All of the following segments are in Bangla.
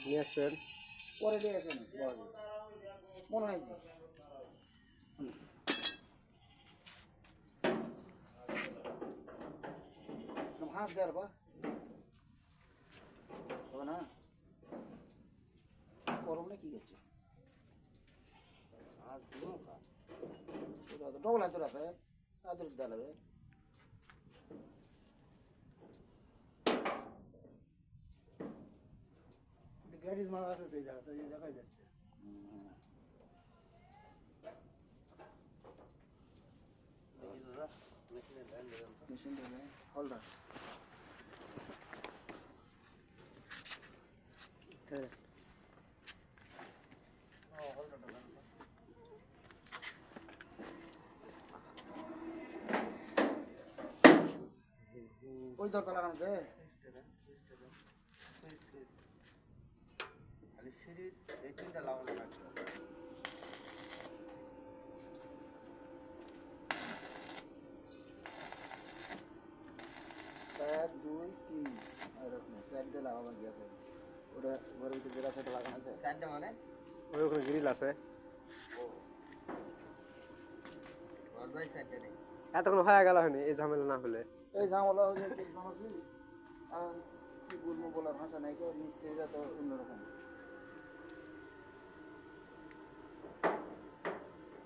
নিয়ে আসছেন পরে নিয়ে আসেন মনে হয় যে হাঁস দেওয়ার বা হবে না গরম না কি গেছে হাঁস দিব ডবল হাতের আছে আদর দেওয়া লাগে গাড়ির মাল আছে তো এই জায়গাটা দেখাই যাচ্ছে মেশিন হোল্ডার ওই দরকার লাগানো যায় এই তিনটা লাগানো লাগবে 1 2 3 এরকম সাইডে লাগানো গিয়েছে ওটা ঘরের ভিতরে যেটা সেটা লাগানো আছে সাইডে মানে ওই ওখানে গ্রিল আছে ওই সাইডে নেই এতক্ষণ হয়ে গেল হয়নি এই ঝামেলা না হলে এই ঝামেলা হয়ে গেছে জানাছি আর কি বলবো বলার ভাষা নাই তো মিস্ত্রিরা তো অন্যরকম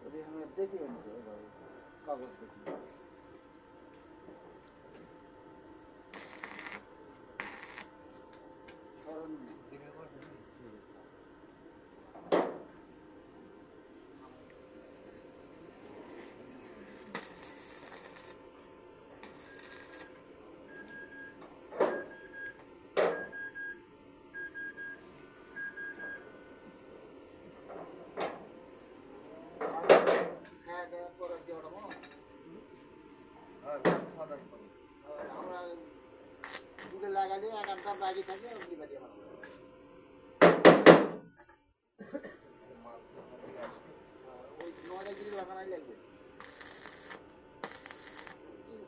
ওই আমি দেখি কাগজ দেখি আমরা দুটো লাগালে 1-8টা বাকি থাকে ওগুলি বাড়িয়ে বানাবো ওই 9টা গিরি লাগানোই লাগবে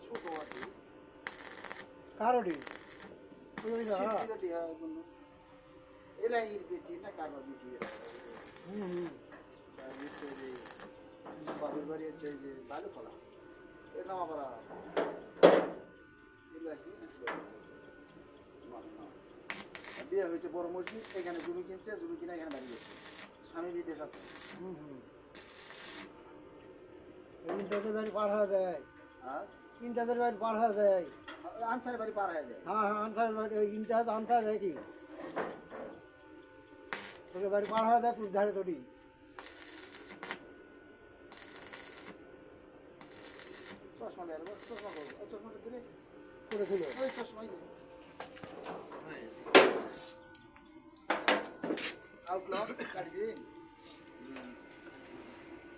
ছোট আছে কারোটি ওই না এলা ইর বেটি না কারো বেটি বাবুর বাড়ি হচ্ছে যে ভালো ফলা এর নাম আবার বিয়ে হয়েছে বড় মসজিদ এখানে জমি কিনছে জমি কিনে এখানে বাড়ি গেছে স্বামী বিদেশ আছে ইন্টাদের বাড়ি পার হয়ে যায় আর ইন্টাদের বাড়ি পার হয়ে যায় আনসারের বাড়ি পার হয়ে যায় হ্যাঁ হ্যাঁ আনসারের বাড়ি ইন্টাজ আনসার যায় কি তোকে বাড়ি পার হয়ে যায় তুই ধারে তোটি চশমা নেই চশমা করবো চশমাটা তুলে করে খুলো ওই চশমাই আউটলক কাটছি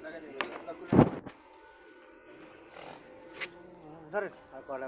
লাগাই দেবে ধরে আর কলা